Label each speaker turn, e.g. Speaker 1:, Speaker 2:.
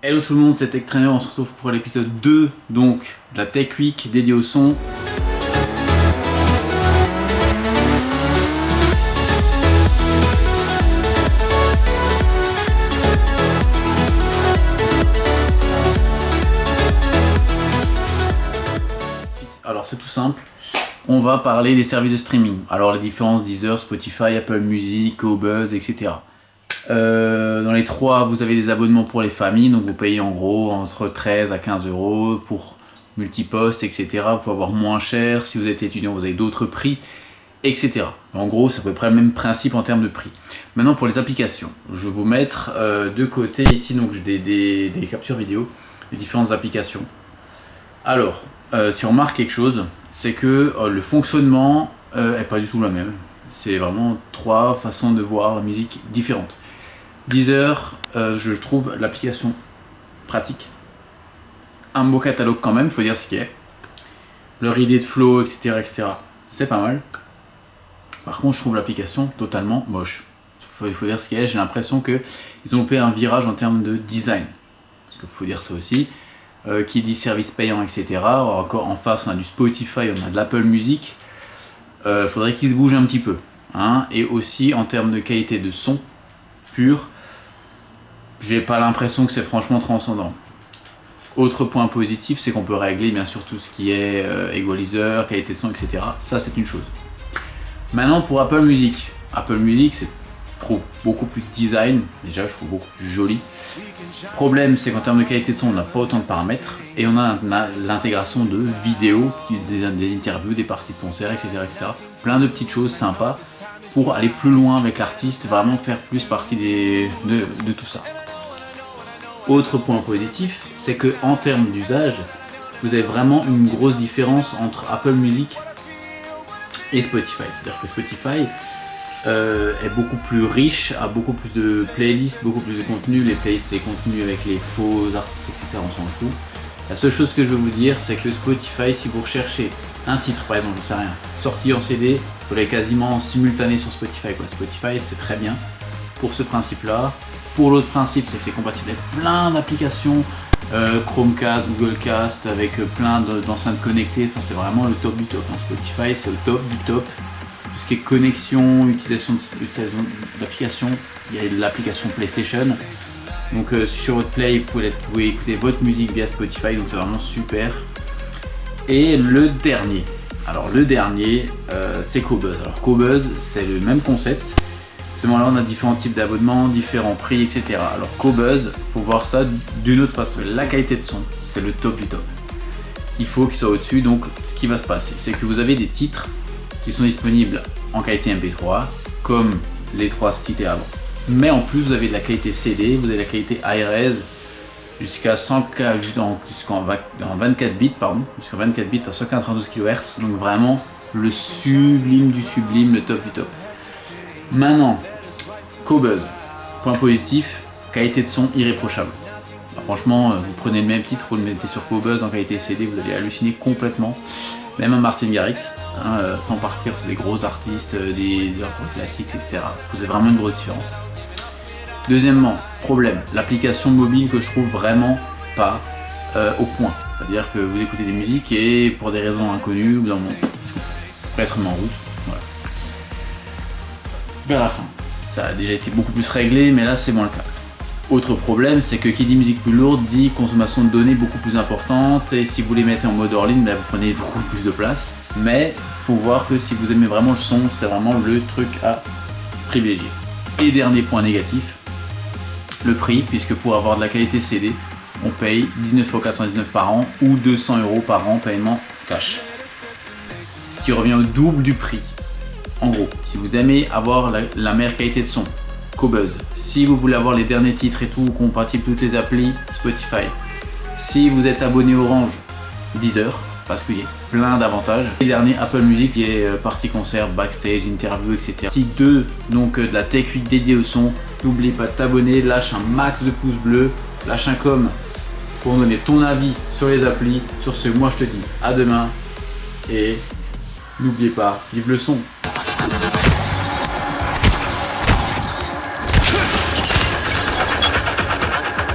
Speaker 1: Hello tout le monde, c'est TechTrainer, on se retrouve pour l'épisode 2 donc de la Tech Week dédiée au son. Alors c'est tout simple, on va parler des services de streaming. Alors les différences Deezer, Spotify, Apple Music, Qobuz, etc. Dans les trois, vous avez des abonnements pour les familles, donc vous payez en gros entre 13 à 15 euros pour multiposte, etc. Vous pouvez avoir moins cher, si vous êtes étudiant, vous avez d'autres prix, etc. En gros, c'est à peu près le même principe en termes de prix. Maintenant, pour les applications, je vais vous mettre de côté ici, donc j'ai des captures vidéo, des différentes applications. Alors, si on remarque quelque chose, c'est que le fonctionnement est pas du tout la même. C'est vraiment trois façons de voir la musique différentes. Deezer, je trouve l'application pratique. Un beau catalogue quand même, il faut dire ce qu'il y a. Leur idée de flow, etc., c'est pas mal. Par contre, je trouve l'application totalement moche. Il faut dire ce qu'il y a, j'ai l'impression qu'ils ont fait un virage en termes de design. Parce qu'il faut dire ça aussi. Qui dit service payant, etc. Encore en face, on a du Spotify, on a de l'Apple Music. Faudrait qu'ils se bougent un petit peu. Hein. Et aussi, en termes de qualité de son pur, j'ai pas l'impression que c'est franchement transcendant. Autre point positif, c'est qu'on peut régler bien sûr tout ce qui est equalizer, qualité de son, etc. Ça, c'est une chose. Maintenant, pour Apple Music. Apple Music, je trouve beaucoup plus design. Déjà, je trouve beaucoup plus joli. Problème, c'est qu'en termes de qualité de son, on n'a pas autant de paramètres. Et on a l'intégration de vidéos, des interviews, des parties de concert, etc., etc. Plein de petites choses sympas pour aller plus loin avec l'artiste, vraiment faire plus partie de tout ça. Autre point positif, c'est que en termes d'usage, vous avez vraiment une grosse différence entre Apple Music et Spotify. C'est-à-dire que Spotify est beaucoup plus riche, a beaucoup plus de playlists, beaucoup plus de contenu. Les playlists, les contenus avec les faux artistes, etc., on s'en fout. La seule chose que je veux vous dire, c'est que Spotify, si vous recherchez un titre, par exemple, je sais rien, sorti en CD, vous l'avez quasiment en simultané sur Spotify. Spotify, c'est très bien pour ce principe-là. Pour l'autre principe, c'est que c'est compatible avec plein d'applications, Chromecast, Google Cast, avec plein d'enceintes connectées. Enfin, c'est vraiment le top du top. Hein. Spotify, c'est le top du top. Tout ce qui est connexion, utilisation d'applications, il y a l'application PlayStation. Donc sur votre Play, vous pouvez écouter votre musique via Spotify, donc c'est vraiment super. Et le dernier, c'est Qobuz. Alors Qobuz, c'est le même concept. Seulement là, on a différents types d'abonnements, différents prix, etc. Alors Qobuz, faut voir ça d'une autre façon. La qualité de son, c'est le top du top. Il faut qu'il soit au-dessus. Donc, ce qui va se passer, c'est que vous avez des titres qui sont disponibles en qualité MP3, comme les trois cités avant. Mais en plus, vous avez de la qualité CD, vous avez de la qualité high-res jusqu'à 100K, jusqu'en 24 bits, jusqu'à 24 bits à 192 kHz. Donc vraiment le sublime du sublime, le top du top. Maintenant, Qobuz, point positif, qualité de son irréprochable. Alors franchement, vous prenez le même titre, vous le mettez sur Qobuz en qualité CD, vous allez halluciner complètement. Même un Martin Garrix, sans partir sur des gros artistes, des œuvres classiques, etc. Vous avez vraiment une grosse différence. Deuxièmement, problème, l'application mobile que je trouve vraiment pas au point. C'est-à-dire que vous écoutez des musiques et pour des raisons inconnues, vous en peut-être en route. Voilà. Vers la fin, ça a déjà été beaucoup plus réglé, mais là c'est moins le cas. Autre problème, c'est que qui dit musique plus lourde dit consommation de données beaucoup plus importante, et si vous les mettez en mode hors ligne, vous prenez beaucoup plus de place. Mais faut voir que si vous aimez vraiment le son, c'est vraiment le truc à privilégier. Et dernier point négatif, le prix, puisque pour avoir de la qualité CD, on paye 19,99€ par an ou 200€ par an paiement cash. Ce qui revient au double du prix. En gros, si vous aimez avoir la meilleure qualité de son, Qobuz. Si vous voulez avoir les derniers titres et tout, compatible toutes les applis, Spotify. Si vous êtes abonné Orange, Deezer, parce qu'il y a plein d'avantages. Et dernier, Apple Music, qui est partie concert, backstage, interview, etc. Partie 2, donc de la Tech Week dédiée au son. N'oublie pas de t'abonner, lâche un max de pouces bleus, lâche un com pour donner ton avis sur les applis. Sur ce, moi je te dis à demain et n'oubliez pas, vive le son.